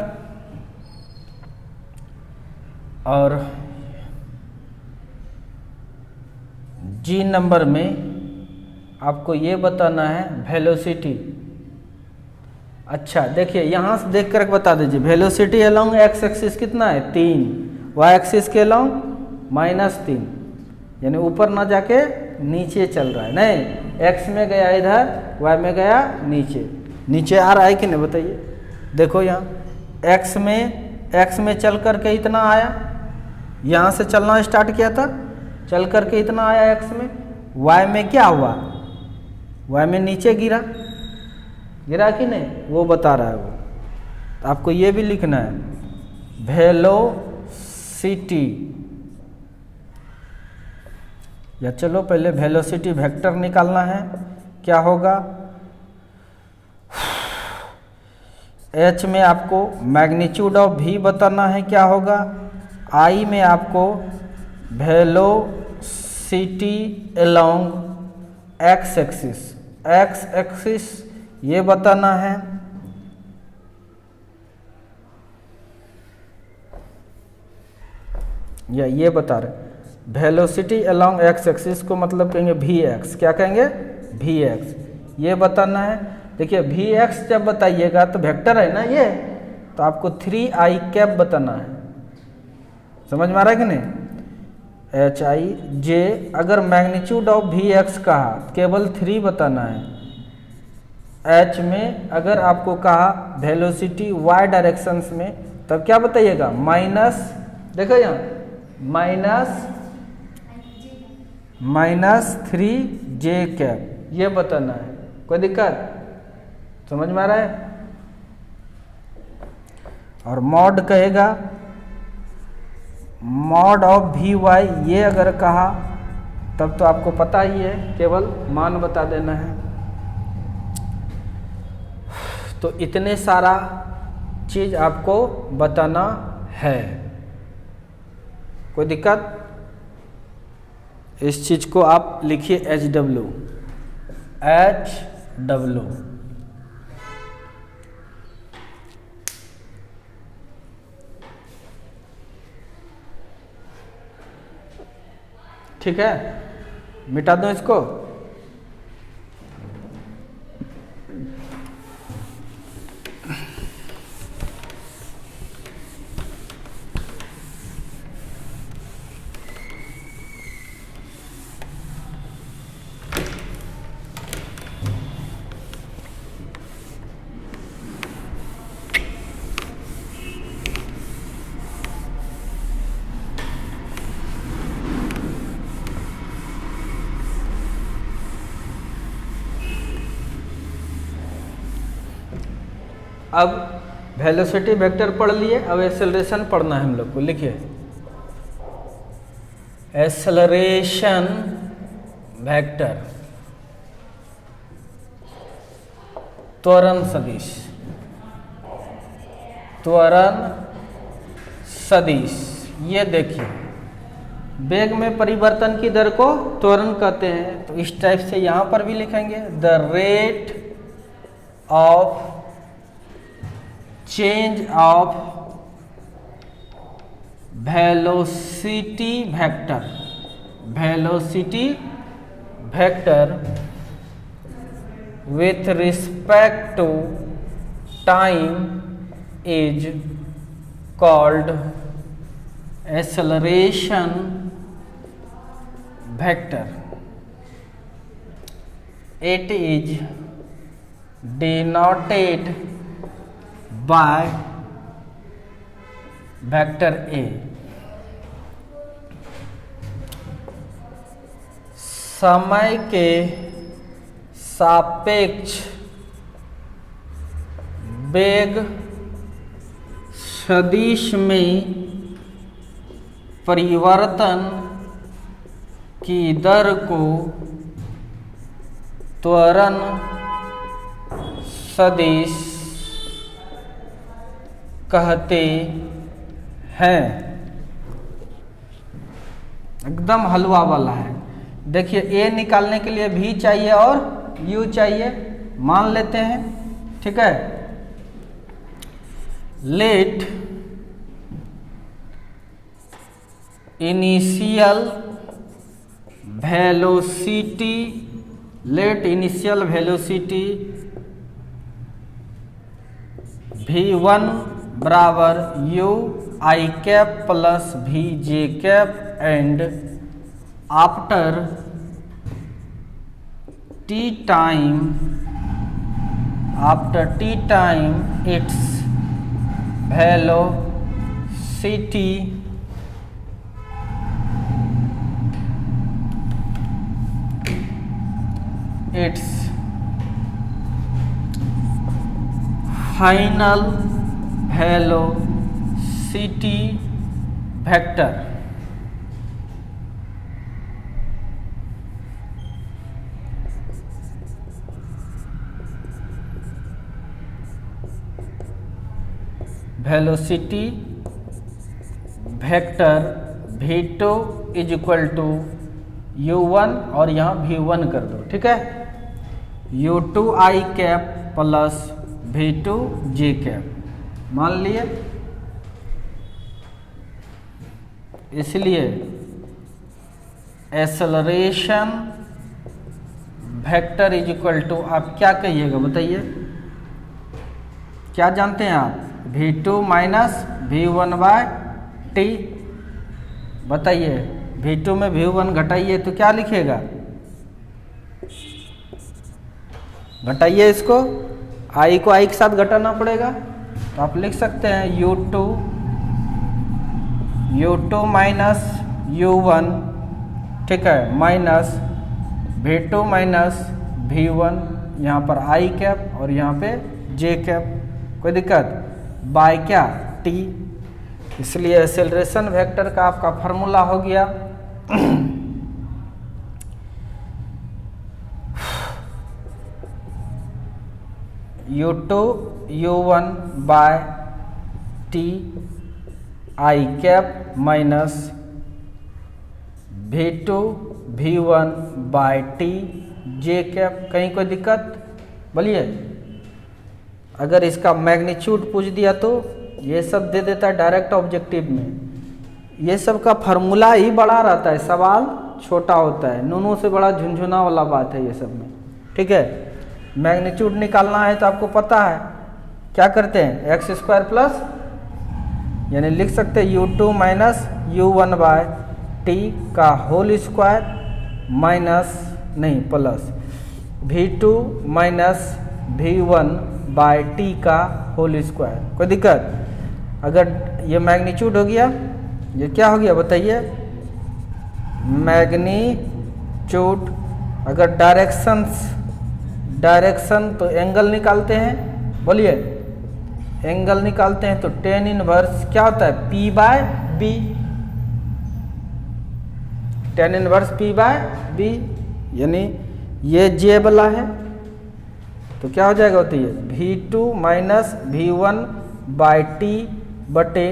और जी नंबर में आपको ये बताना है वेलोसिटी। अच्छा देखिए यहाँ से देख कर बता दीजिए, वेलोसिटी अलोंग एक्स एक्सिस कितना है 3, वाई एक्सिस के अलोंग -3, यानी ऊपर ना जाके नीचे चल रहा है, नहीं एक्स में गया इधर, वाई में गया नीचे, नीचे आ रहा है कि नहीं बताइए। देखो यहाँ एक्स में चल कर के इतना आया, यहाँ से चलना स्टार्ट किया था, चल कर के इतना आया एक्स में, वाई में क्या हुआ, वाई में नीचे गिरा, गिरा कि नहीं वो बता रहा है वो। तो आपको ये भी लिखना है वेलोसिटी, या चलो पहले वेलोसिटी वेक्टर निकालना है। क्या होगा, एच में आपको मैग्नीट्यूड ऑफ वी बताना है, क्या होगा आई में आपको वेलोसिटी अलोंग एक्स एक्सिस ये बताना है। या ये बता रहे वेलोसिटी अलोंग एक्स एक्सिस को मतलब कहेंगे Vx, क्या कहेंगे Vx, ये बताना है। देखिए Vx जब बताइएगा तो वेक्टर है ना ये, तो आपको 3i कैप बताना है, समझ में आ रहा है कि नहीं। HIJ अगर मैग्नीट्यूड ऑफ Vx कहा केवल 3 बताना है। H में अगर आपको कहा वेलोसिटी y डायरेक्शंस में, तब क्या बताइएगा माइनस, देखो यहाँ -3j कैप ये बताना है। कोई दिक्कत, समझ में आ रहा है। और मॉड कहेगा मॉड ऑफ Vy, ये अगर कहा तब तो आपको पता ही है, केवल मान बता देना है। तो इतने सारा चीज आपको बताना है। कोई दिक्कत? इस चीज को आप लिखिए एच डब्ल्यू, एच डब्ल्यू। ठीक है, मिटा दो इसको। अब वेलोसिटी वेक्टर पढ़ लिए, अब एक्सेलरेशन पढ़ना है हम लोग को। लिखिए एक्सेलरेशन वेक्टर, त्वरण सदिश, त्वरण सदिश। ये देखिए वेग में परिवर्तन की दर को त्वरण कहते हैं, तो इस टाइप से यहां पर भी लिखेंगे the rate of change of velocity vector, velocity vector with respect to time is called acceleration vector. It is denoted by vector A. समय के सापेक्ष वेग सदिश में परिवर्तन की दर को त्वरण सदिश कहते हैं। एकदम हलवा वाला है। देखिए ए निकालने के लिए भी चाहिए और यू चाहिए, मान लेते हैं। ठीक है, let initial velocity, let initial velocity v1 बराबर u I cap plus v j cap and after t time, after t time its velocity its final velocity vector velocity vector v2 is equal to u1 और यहाँ v1 कर दो। ठीक है, u2 I cap plus v2 j cap मान लिए। इसलिए acceleration vector is equal to, आप क्या कहिएगा बताइए, क्या जानते हैं आप? v2 minus v1 by T. बताइए v2 में v1 घटाइए तो क्या लिखिएगा? घटाइए इसको, i को i के साथ घटाना पड़ेगा, तो आप लिख सकते हैं u2 माइनस u1, ठीक है, माइनस v2 माइनस v1, यहाँ पर i कैप और यहाँ पे j कैप। कोई दिक्कत? बाय क्या? t। इसलिए एक्सेलरेशन वेक्टर का आपका फार्मूला हो गया u2 u1 by T I cap minus v2 v1 by T J cap. कहीं कोई दिक्कत बोलिए? अगर इसका मैग्नीट्यूड पूछ दिया तो ये सब दे देता है डायरेक्ट ऑब्जेक्टिव में। ये सब का फार्मूला ही बड़ा रहता है, सवाल छोटा होता है। नूनों से बड़ा झुंझुना वाला बात है ये सब में, ठीक है। मैग्नीट्यूड निकालना है तो आपको पता है क्या करते हैं, एक्स स्क्वायर प्लस, यानी लिख सकते हैं u2 minus u1 by T का होल स्क्वायर माइनस नहीं plus v2 minus v1 by T का होल स्क्वायर। कोई दिक्कत? अगर ये मैग्नीट्यूड हो गया, ये क्या हो गया बताइए, मैग्नीट्यूड। अगर डायरेक्शन तो एंगल निकालते हैं, बोलिए एंगल निकालते हैं तो टेन इनवर्स क्या होता है, P by B, tan inverse P by B, यानी ये जे वाला है तो क्या हो जाएगा बताइए, v2 minus v1 by T बटे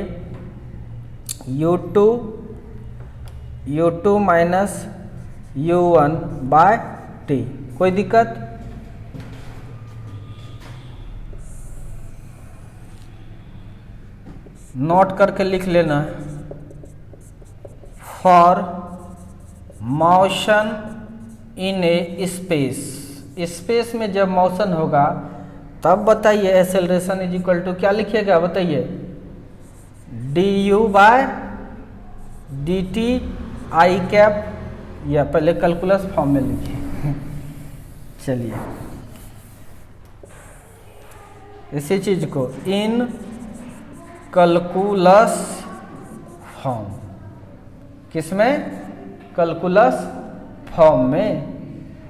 u2 minus u1 by T. कोई दिक्कत? नोट करके लिख लेना, for motion in A space में जब मोशन होगा तब बताइए एक्सेलरेशन इज इक्वल टू क्या लिखिएगा बताइए, du बाय dt आई कैप, या पहले कैलकुलस फॉर्म में लिखिए। चलिए इसी चीज को इन कैलकुलस फॉर्म, किसमें, कैलकुलस फॉर्म में।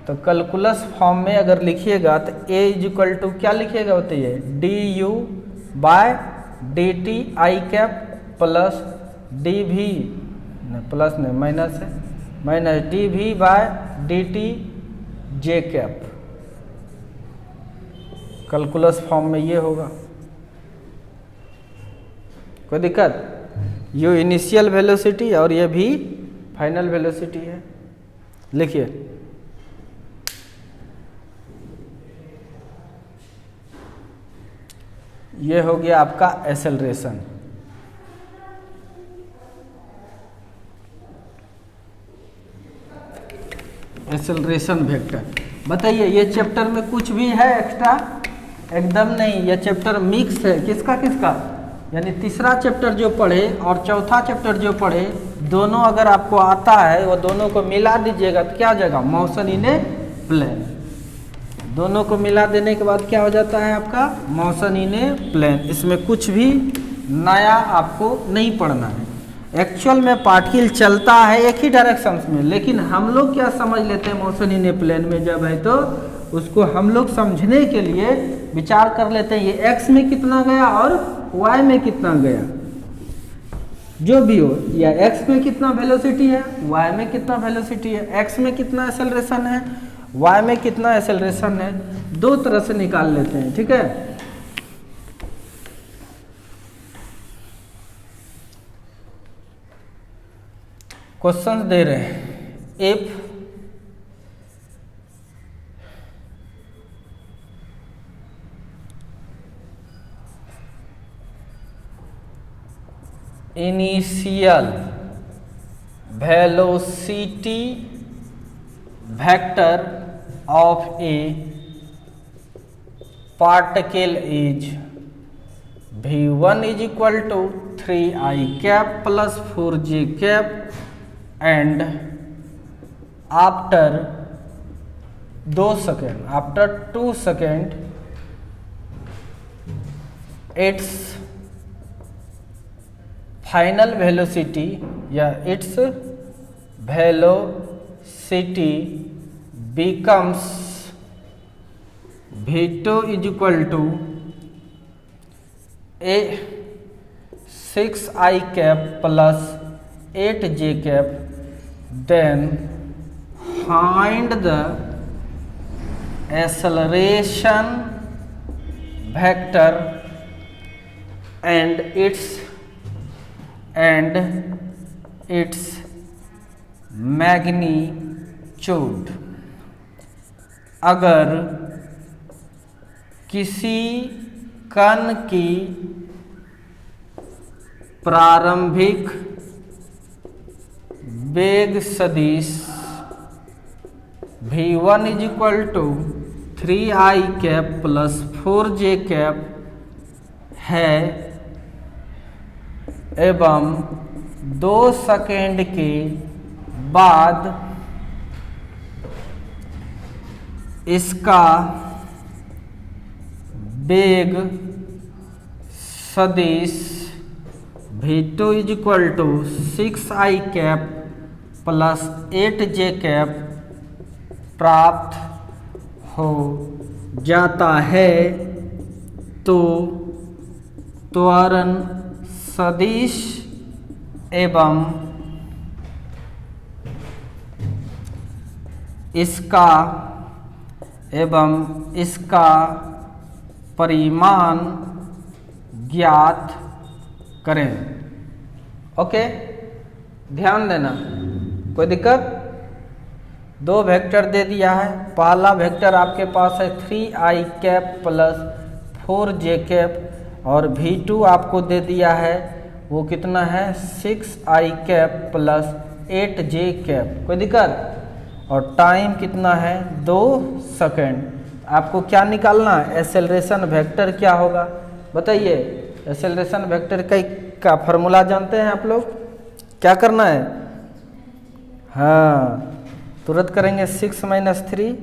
तो कैलकुलस फॉर्म में अगर लिखिएगा तो a इज इक्वल टू क्या लिखिएगा बताइए, du by D T I cap plus D V, plus नहीं माइनस है, minus D V by D T J cap. Calculus form में ये होगा। कोई दिक्कत? ये इनिशियल वेलोसिटी और ये भी फाइनल वेलोसिटी है। लिखिए ये हो गया आपका एक्सेलरेशन। Acceleration vector. बताइए ये चैप्टर में कुछ भी है एक्स्ट्रा? एकदम नहीं, ये चैप्टर मिक्स है। किसका किसका? यानी तीसरा चैप्टर जो पढ़े और चौथा चैप्टर जो पढ़े, दोनों अगर आपको आता है वो दोनों को मिला दीजिएगा तो क्या हो जाएगा, मोशन इन ए प्लेन। दोनों को मिला देने के बाद क्या हो जाता है आपका, मोशन इन ए प्लेन। इसमें कुछ भी नया आपको नहीं पढ़ना है। एक्चुअल में पार्टिकल चलता है एक ही डायरेक्शन में, लेकिन हम लोग क्या समझ लेते हैं मोशन इन ए प्लेन में जब है तो उसको हम लोग समझने के लिए विचार कर लेते हैं ये एक्स में कितना गया और वाई में कितना गया, जो भी हो, या एक्स में कितना वेलोसिटी है, वाई में कितना वेलोसिटी है, एक्स में कितना एक्सेलरेशन है, वाई में कितना एक्सेलरेशन है, दो तरह से निकाल लेते हैं। ठीक है, क्वेश्चंस दे रहे हैं। If initial velocity vector of a particle is v1 is equal to 3i cap plus 4j cap and after 2 second, after 2 second its final velocity या its velocity becomes v2 is equal to a 6i cap plus 8j cap, then find the acceleration vector and its magnitude. अगर किसी कण की प्रारंभिक वेग सदिश v1 is equal to 3i cap plus 4j cap है एवं 2 सेकेंड के बाद इसका वेग सदिश v2 is equal to 6i cap plus 8j cap प्राप्त हो जाता है तो त्वरण सदिश एवं इसका परिमाण ज्ञात करें। ओके, ध्यान देना, कोई दिक्कत? दो वेक्टर दे दिया है। पहला वेक्टर आपके पास है 3i cap plus 4j cap और v2 आपको दे दिया है वो कितना है 6i cap plus 8j cap. कोई दिक्कत? और टाइम कितना है 2 सेकेंड। आपको क्या निकालना है? एक्सेलरेशन वेक्टर क्या होगा बताइए। एक्सेलरेशन वेक्टर का फॉर्मूला जानते हैं आप लोग? क्या करना है? हाँ, तुरंत करेंगे 6 माइनस 3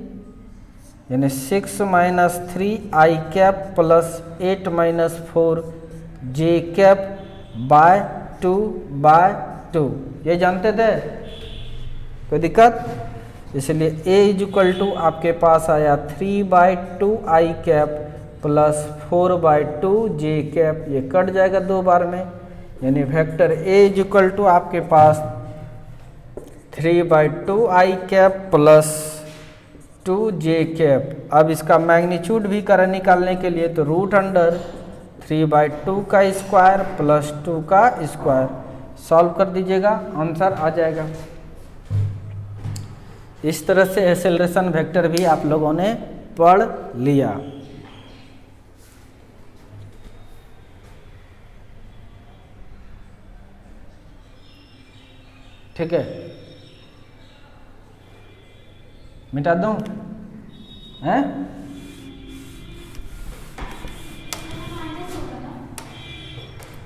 यानी 6 minus 3i cap plus 8 minus 4j cap by 2/2। ये जानते थे? कोई दिक्कत? इसलिए a इज इक्वल टू आपके पास आया 3/2i cap plus 4/2j cap. ये कट जाएगा 2 बार में, यानी vector a is equal to आपके पास 3/2i cap plus 2j cap. अब इसका मैग्नीट्यूड भी करें निकालने के लिए तो रूट अंडर 3/2 का स्क्वायर प्लस 2 का स्क्वायर सॉल्व कर दीजिएगा, आंसर आ जाएगा। इस तरह से एक्सेलरेशन वेक्टर भी आप लोगों ने पढ़ लिया। ठीक है, मिटा दूं? हैं?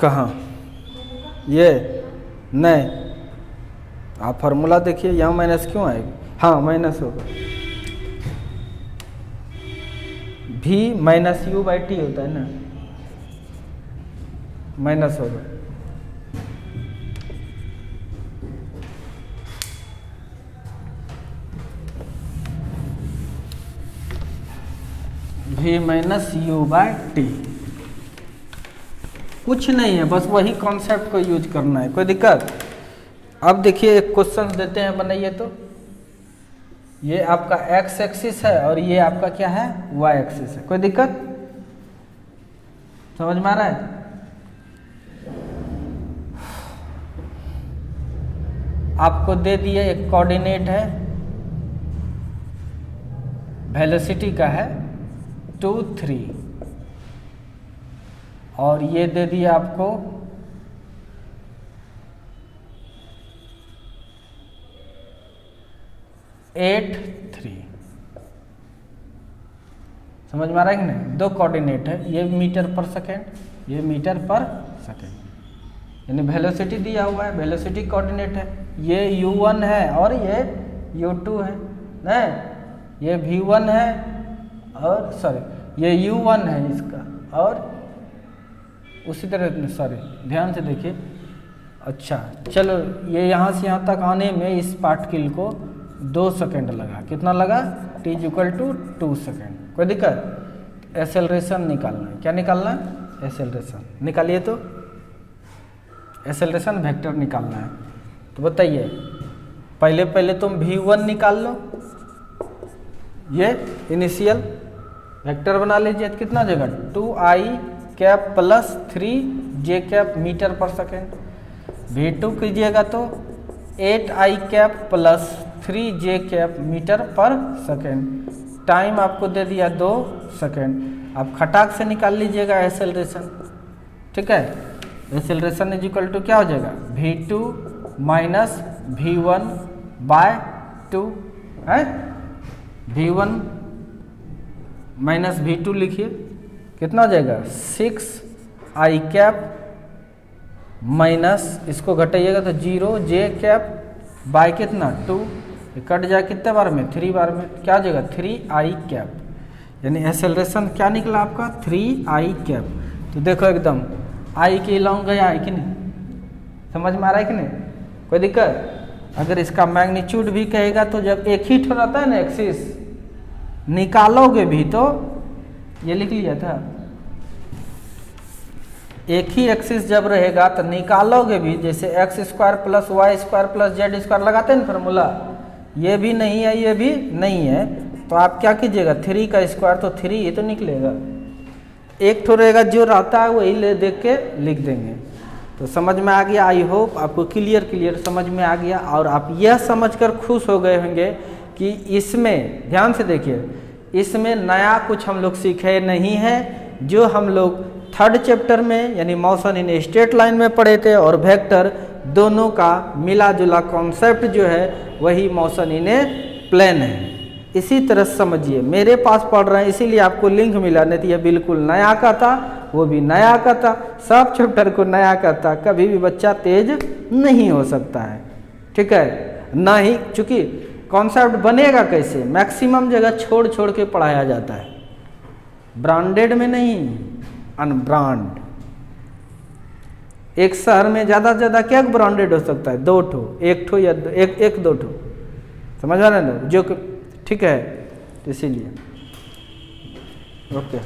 कहाँ? ये नहीं, आप फार्मूला देखिए, यहाँ माइनस क्यों आएगी? हाँ, माइनस होगा। v minus u by T होता है ना, माइनस होगा। v minus u by T कुछ नहीं है, बस वही कॉन्सेप्ट को यूज करना है। कोई दिक्कत? अब देखिए एक क्वेश्चन देते हैं, बनाइए। तो ये आपका x एक्सिस है और ये आपका क्या है y एक्सिस है। कोई दिक्कत? समझ में आ रहा है? आपको दे दिए एक कोऑर्डिनेट है, वेलोसिटी का है 2, 3 और ये दे दिया आपको 8, 3। समझ में आ रहा है कि नहीं? दो कोऑर्डिनेट है, ये मीटर पर सेकेंड, ये मीटर पर सेकेंड, यानी वेलोसिटी दिया हुआ है, वेलोसिटी कोऑर्डिनेट है। ये u1 है और ये u2 है, नहीं ये v1 है और सॉरी ये u1 है इसका, और उसी तरह सॉरी ध्यान से देखिए। अच्छा चलो, ये यहाँ से यहाँ तक आने में इस पार्टिकल को 2 सेकेंड लगा। कितना लगा? t equal to 2 second. कोई दिक्कत? एक्सेलरेशन निकालना है। क्या निकालना है? एक्सेलरेशन निकालिए। तो एक्सेलरेशन वेक्टर निकालना है। तो बताइए, पहले तुम v1 निकाल लो, ये इनिशियल वेक्टर बना लीजिए। कितना जगह? 2i cap plus 3j cap metre पर सेकेंड। v2 कीजिएगा तो 8i cap plus 3j cap metre पर सेकेंड। टाइम आपको दे दिया 2 सेकेंड। आप खटाक से निकाल लीजिएगा एक्सेलरेशन, ठीक है। एक्सेलरेशन इज इक्वल टू क्या हो जाएगा, v2 माइनस v1 बाय 2 है। v1 माइनस v2 लिखिए, कितना हो जाएगा 6i कैप माइनस इसको घटाइएगा तो 0j कैप बाय कितना 2, कट जाए कितने बार में 3 बार में, क्या हो जाएगा 3i कैप। यानी एक्सेलरेशन क्या निकला आपका 3i कैप। तो देखो एकदम आई के लॉन्ग गया है कि नहीं, समझ में आ रहा है कि नहीं, कोई दिक्कत। अगर इसका मैग्नीट्यूड भी कहेगा तो जब एक ही ठो रहता है ना एक्सिस, निकालोगे भी तो ये लिख लिया था, एक ही एक्सिस जब रहेगा तो निकालोगे भी, जैसे X square plus Y square plus Z square लगाते हैं ना फार्मूला, ये भी नहीं है ये भी नहीं है, तो आप क्या कीजिएगा 3 का स्क्वायर तो 3 ही तो निकलेगा। एक ठो रहेगा जो रहता है वही ले देख के लिख देंगे। तो समझ में आ गया, आई होप आपको क्लियर समझ में आ गया। और आप यह समझकर खुश हो गए होंगे कि इसमें ध्यान से देखिए, इसमें नया कुछ हम लोग सीखे नहीं है। जो हम लोग 3rd चैप्टर में यानी मोशन इन स्ट्रेट लाइन में पढ़े थे और वेक्टर, दोनों का मिला जुला कॉन्सेप्ट जो है वही मोशन इन ए प्लेन है। इसी तरह समझिए, मेरे पास पढ़ रहे हैं इसीलिए आपको लिंक मिला, नहीं तो यह बिल्कुल नया का था, वो भी नया का था, सब चैप्टर को नया का था। कभी भी बच्चा तेज नहीं हो सकता है, ठीक है ना ही, चूंकि कॉन्सेप्ट बनेगा कैसे, मैक्सिमम जगह छोड़ छोड़ के पढ़ाया जाता है, ब्रांडेड में नहीं, अनब्रांड। एक शहर में ज़्यादा से ज़्यादा क्या ब्रांडेड हो सकता है, 2 ठो, 1 ठो या 1-2 ठो, समझ आ रहा है ना, जो ठीक है, इसीलिए ओके।